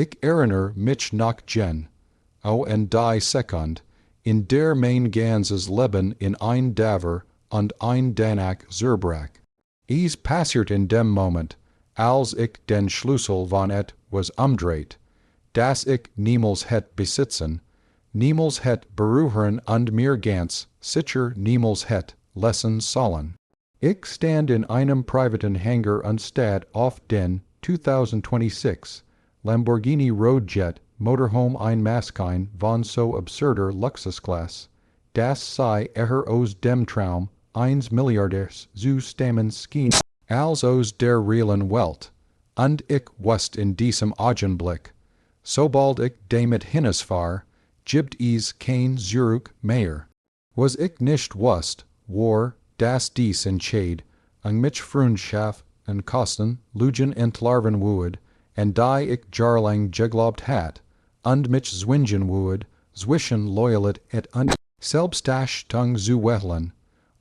Ich erinnere mich noch Jen, en die Sekund, in der mein ganzes Leben in ein Daver und ein Danach zerbrach. Es passiert in dem Moment, als ich den Schlüssel von et was umdreht, dass ich niemals het besitzen, niemals het beruhern und mir ganz sicher niemals het lassen sollen. Ich stand in einem privaten Hangar anstatt auf den 2026 Lamborghini RoadJet Motorhome Maskein von so absurder Luxusklasse, das sei aus dem Traum eines Milliardärs zu stammen schien, als aus der realen Welt, und ich wusste in diesem Augenblick, sobald ich damit hinasfahr, gibt es kein Zurück mehr. Was ich nicht wusste, war, dass dies Entscheid, an mich Freundschaft und Kosten, Lügen entlarven würde, und die ich jahrelang geglaubt hat, und mich zwingen würde, zwischen Loyalität und Selbstachtung zu wählen.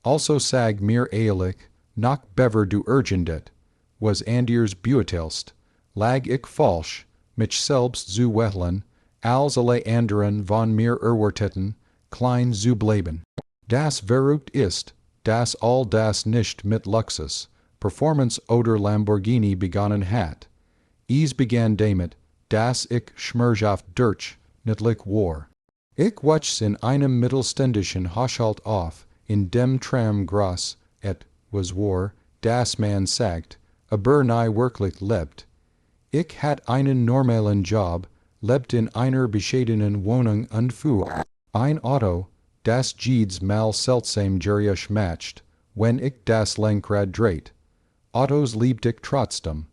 Also sag mir ehrlich, noch bever du urgendet, was anders beurteilst, lag ich falsch, mich selbst zu wählen, als alle anderen von mir erwarteten, klein zu bleiben. Das verrückt ist, dass all das nicht mit Luxus, Performance oder Lamborghini begonnen hat. Es begann damit, dass ich Schmerschaft durch, niedlich war. Ich wuchs in einem mittelständischen Haushalt auf, in dem Traum groß, was war, dass man sagt, aber nie wirklich lebt. Ich hatte einen normalen Job, lebte in einer bescheidenen Wohnung und fuhr ein Auto, das jedes Mal seltsam gerisch matcht, wenn ich das Lenkrad dreht. Autos liebt ich trotzdem.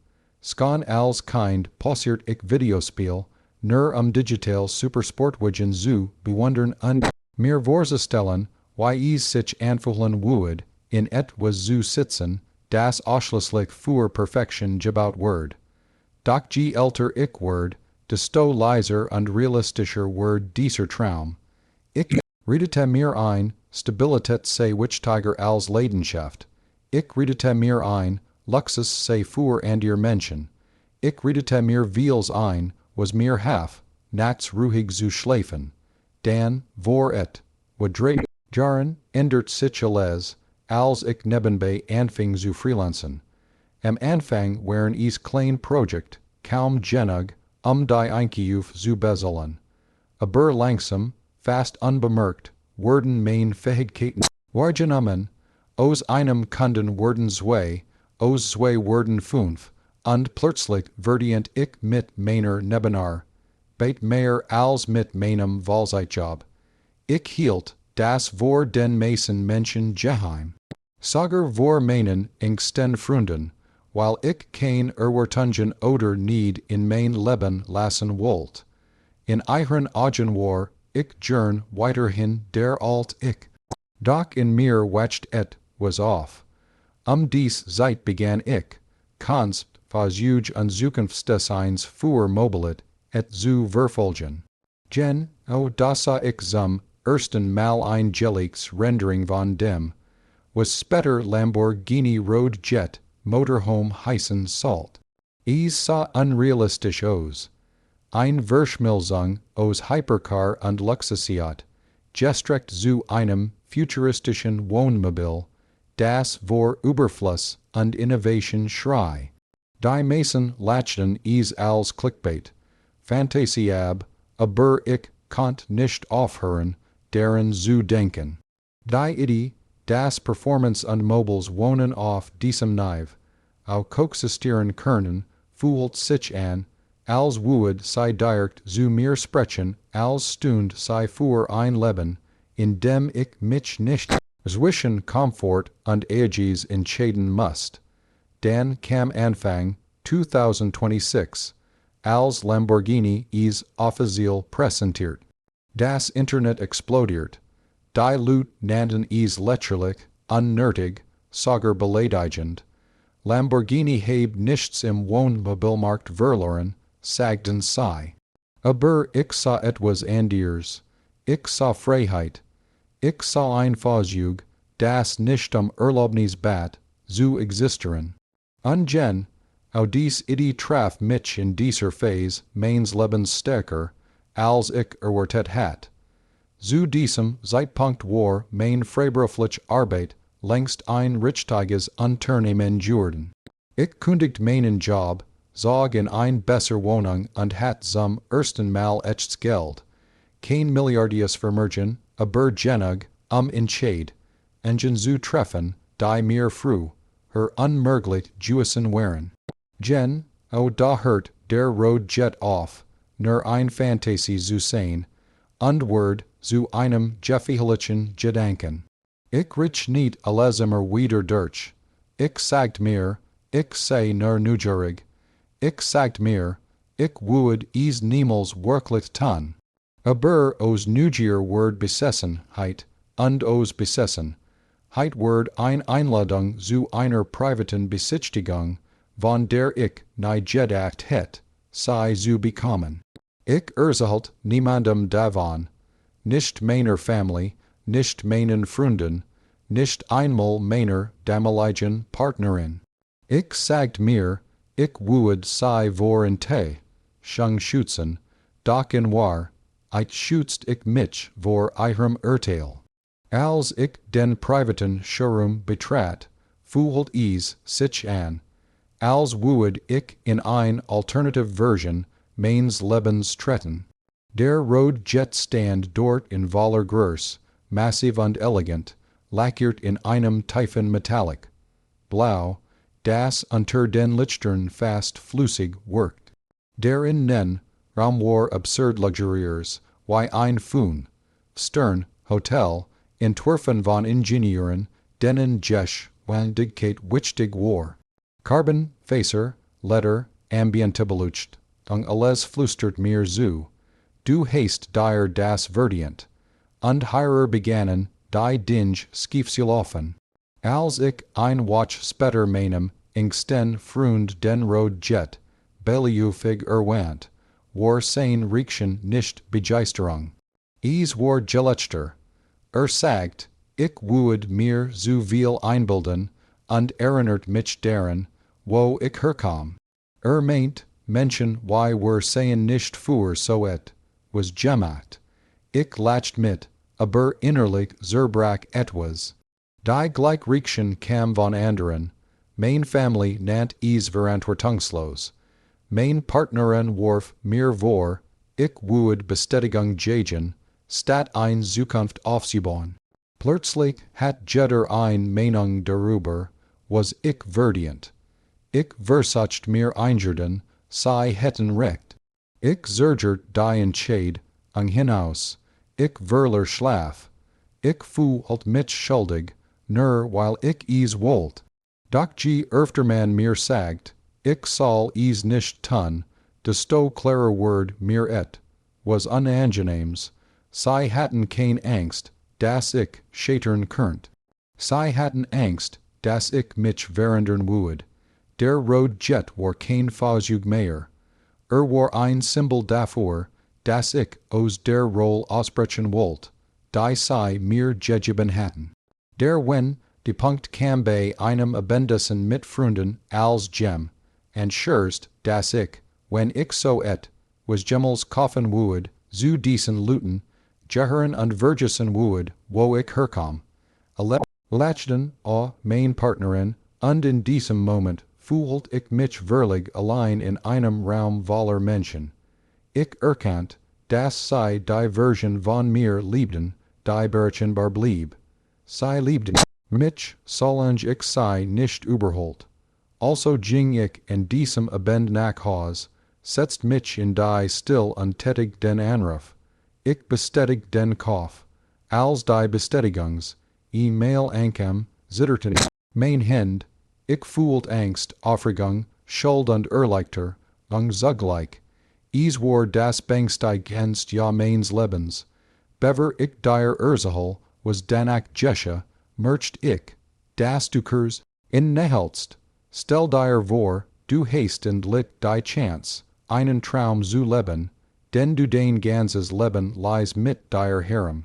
Skan als Kind passiert ich Videospiel, nur digital Supersportwagen zu bewundern und mir vorzustellen, wie es sich anfühlen würde, in etwas zu sitzen, das ausschließlich für Perfektion gebaut wird. Doch je älter ich werd, desto leiser und realistischer wird dieser Traum. Ich redete mir ein, Stabilität sei wichtiger als Leidenschaft. Ich redete mir ein, Luxus sei für andere Menschen. Ich redete mir vieles ein, was mir half, nachts ruhig zu schlafen. Dan, vor wat drei Jahren ändert sich alles, als ich nebenbei anfing zu freelancen. Am Anfang waren es klein Projekt, kaum genug, die Einkauf zu bezahlen. Aber langsam, fast unbemerkt, wurden meine Fähigkeiten wahrgenommen, aus einem Kunden wurden zwei, aus zwei wurden fünf, und plötzlich verdient ich mit meiner Nebenar, beit mehr als mit meinem Vollzeitjob. Ich hielt, das vor den meisten Menschen geheim. Sogar vor meinen engsten Freunden, weil ich kein Erwartungen oder Need in mein Leben lassen wollte. In ihren Augen war ich gern weiterhin der alt ich. Doch in mir wacht was auf. Dies Zeit begann ich, kannst versuch an Zukunftsdesigns für Mobilit zu verfolgen. Das sah ich zum ersten Mal ein Jelliks Rendering von dem, was später Lamborghini RoadJet Motorhome heißen sollte. Es sah unrealistisch aus. Ein Verschmelzung aus Hypercar und Luxusiat, gestreckt zu einem futuristischen Wohnmobil, das vor Überfluss und Innovation schrei. Die meisten lachten es als Clickbait, Fantasiab, aber ich konnte nicht aufhören, daran zu denken. Die Idee, dass Performance und Mobiles wohnen auf diesem Nive, auch coexistieren können, fühlt sich an, als würde sei direkt zu mir sprechen, als stund sei für ein Leben, in dem ich mich nicht zwischen Komfort und Ehrgeiz entscheiden musste. Dann kam Anfang 2026, als Lamborghini es offiziell präsentiert. Das Internet explodiert. Die Leute nannten es lächerlich, unnötig, sogar beleidigend. Lamborghini habe nichts im Wohnmobilmarkt verloren, sagten sie. Aber ich sah etwas anders. Ich sah Freiheit. Ich sah ein Versuch, das nicht Erlaubnis bat, zu existieren. Und dies idie traf mich in dieser Phase meines Lebens stärker, als ich erwartet hat. Zu diesem Zeitpunkt war mein freiberuflich Arbeit längst ein richtiges Unternehmen geworden. Ich kündigt meinen Job, zog in ein besser Wohnung und hat zum ersten Mal echts Geld. Kein milliardiges Vermögen, aber genug, Entscheid, Engine zu treffen, die mir früh, unmöglich gewesen wären. Da hört der RoadJet auf, nur ein Fantasie zu sein, und Word zu einem gefährlichen Gedanken. Ich rich nicht alles immer wieder durch. Ich sagt mir, ich sei nur neugierig. Ich sagt mir, ich would es niemals wirklich tun. Aber os Neugier word Besessenheit, und os Besessenheit word Einladung zu einer privaten Besichtigung, von der ich nie gedacht hätt, sei zu bekommen. Ich erzählt niemandem davon, nicht meiner Familie, nicht meinen Freunden, nicht einmal meiner damaligen Partnerin. Ich sagt mir, ich would sei vorente, schon schützen, doch in wahr, schützt ich mich vor ihrem Urteil. Als ich den privaten Showroom betrat, fühlt es sich an, als would ich in ein alternative Version meines Lebens treten. Der RoadJet stand dort in voller Größe, massiv und elegant, lackiert in einem tiefen Metallic. Blau, das unter den Lichtern fast flüssig wirkt. Der innen Raum war absurd luxuriös, wie ein Stern Hotel, entworfen von Ingenieuren, denen Geschwindigkeit wichtig war. Carbon, Facer, Letter, Ambiente beleuchtet, alles flüstert mir zu. Du hast dir das verdient. Und hier begannen die Dinge schiefzulaufen. Als ich ein Watch später meinem engsten Freund den RoadJet beläufig erwähnt, war sein Riechchen nicht Begeisterung. Es war gelechter. Sagt, ich would mir zu viel einbilden, und erinnert mich daran, wo ich herkam. Meint, Menschen wie wir seien nicht für so was gemacht. Ich lacht mit, aber innerlich zerbrach etwas. Die gleich Riechchen kam von anderen, mein Familie nannt es verantwortungslos. Mein Partnerin warf mir vor, ich would Bestätigung geben, statt ein Zukunft aufzubauen. Plötzlich hat jeder ein Meinung darüber, was ich verdient. Ich versucht mir einjurden, sei hätten recht. Ich zergert die Entscheid, hinaus. Ich verler schlaf. Ich fühlt mich schuldig, nur weil ich es wollt. Doch je öfter man mir sagt, ich soll es nicht tun, desto klarer word mir was unangenehms. Sie hatten kein Angst, dass ich scheitern könnt. Sie hatten Angst, dass ich mich verändern would. Der RoadJet war kein Fahrzeug mehr. War ein Symbol dafür, dass ich aus der Rolle ausbrechen wollt, die sie mir gegeben hatten. Der wenn, die Punkt kam bei einem Abendessen mit Freunden als und schürst, dass ich, wenn ich so was jemals kaufen would, zu diesen Luten, gehören und vergessen would, wo ich herkam. Lachten mein Partnerin, und in diesem Moment fühlt ich mich wirklich allein in einem Raum voller Menschen. Ich erkannt, dass sie die Version von mir liebten, die berechenbar blieb. Sie liebten mich, solange ich sie nicht überholt. Also ging ich in diesem Abend nach Haus, setzt mich in die still und tätig den Anruf. Ich bestätig den Kauf. Als die Bestätigungs, E-Mail ankam, zitterten mein Hand, ich fühlt Angst, Aufregung, Schuld und Erleichter, zugleich. Es war das Bängstigst ja meines Lebens. Bever ich dir erzähle, was danach geschah, merkt ich, dass du kurs in nehelst. Stell dir vor, du hast endlich die Chance, einen Traum zu leben, denn du dein ganzes Leben lies mit dir herum.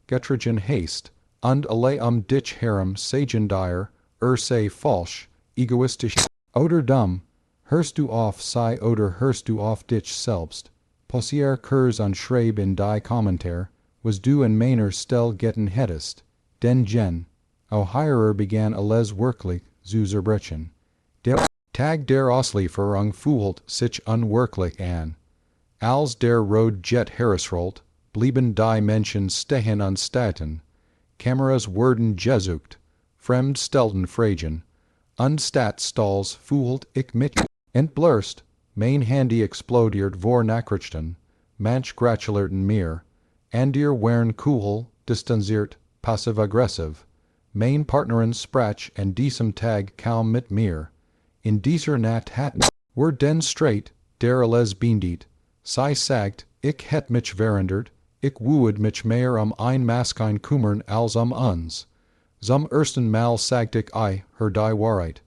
Getrigen hast, und alle dich herum sagen dir, sei falsch, egoistisch oder dumm. Hörst du auf sei oder hörst du auf dich selbst? Possier Kurs an Schreib in die Kommentar, was du en meiner stel getten hättest, den Gen. O Heirer began alles wirklich zu zerbrechen. Der Tag der Auslieferung fühlt sich unwirklich an. Als der RoadJet herusrollt, blieben die Menschen stehen und staten. Kameras wurden gesucht, fremd stelten Fragen. Stalls fühlt ich mich entblurst, mein Handy explodiert vor Nachrichten, manch gratulerten mir, Andir waren cool, distanziert, passiv-aggressiv, mein Partnerin sprach an diesem Tag kaum mit mir. In dieser Nacht hatten wir den Streit, der alles bindet. Sie sagt, ich hätt mich verändert, ich would mich mehr ein Maskine kümmern als uns. Zum ersten Mal sagt ich her die Wahrheit,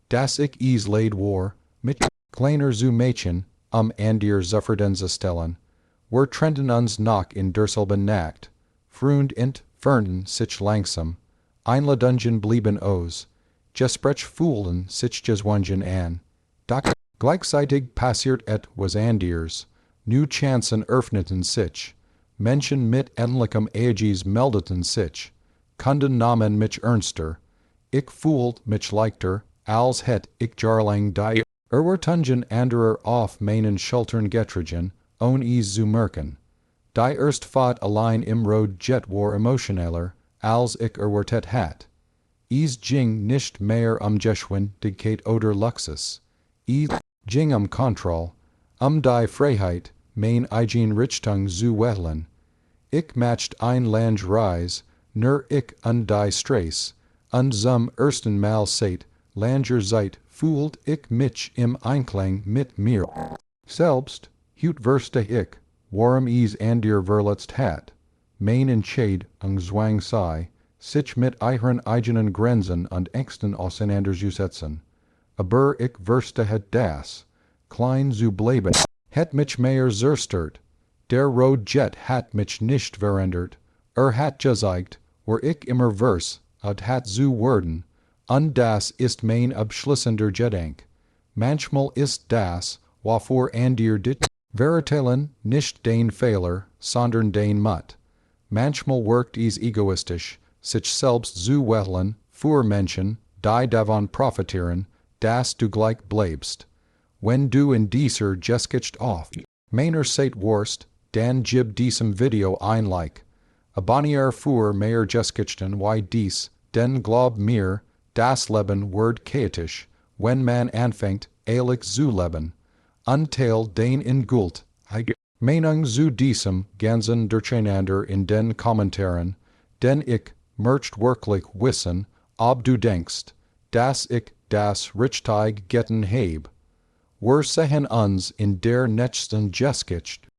dass ich es leid war, mit kleiner zu Mädchen, Andir Zufferdense stellen. Wir trennten uns noch in derselben Nacht. Freund entfernten sich langsam. Einladungen blieben aus. Gespräch fühlten sich geswungen an. Doch gleichzeitig passiert etwas Andirs. New Chancen öffneten sich. Menschen mit ähnlichem Aegis meldeten sich. Kunden nahmen mich ernster. Ich fühlt mich leichter, als hätt ich jarlang die Erwartungen anderer auf meinen Schultern getragen, ohne es zu merken. Die erste Fahrt allein im RoadJet war emotioneller, als ich erwartet hat. Es ging nicht mehr Geschwindigkeit oder Luxus. Es ging Kontrolle, die Freiheit, mein eigen Richtung zu wählen. Ich macht ein Landreise, nur ich und die Stress, und zum ersten Mal seit langer Zeit fühlt ich mich im Einklang mit mir selbst, hut verste ich, warum es Andir verletzt hat. Mein Entscheidung zwang sei, sich mit ihren eigenen Grenzen und Ängsten auseinanderzusetzen. Aber ich verste het das, klein zu bleiben, het mich mehr zerstört. Der RoadJet hat mich nicht verändert, hat gesagt, wo ich immer vers, hat zu werden, und das ist mein abschließender Gedanke. Manchmal ist das, wofür Andir dit verändern, nicht den Fehler, sondern den Mut. Manchmal wirkt es egoistisch, sich selbst zu wählen, für Menschen, die davon profitieren, dass du gleich bleibst. Wenn du in dieser Geschichte auf meiner Seite warst, dann gib diesem Video ein Like. Abonniere für mehr Geschichten wie dies, denn glaub mir, das Leben wird chaotisch, wenn man anfängt, ehrlich zu leben. Until den in Gult, Meinung zu diesem ganzen Durcheinander in den Kommentaren, denn ich möchte wirklich wissen, ob du denkst, dass ich das richtig getan habe. Wir sehen uns in der nächsten Geschichte.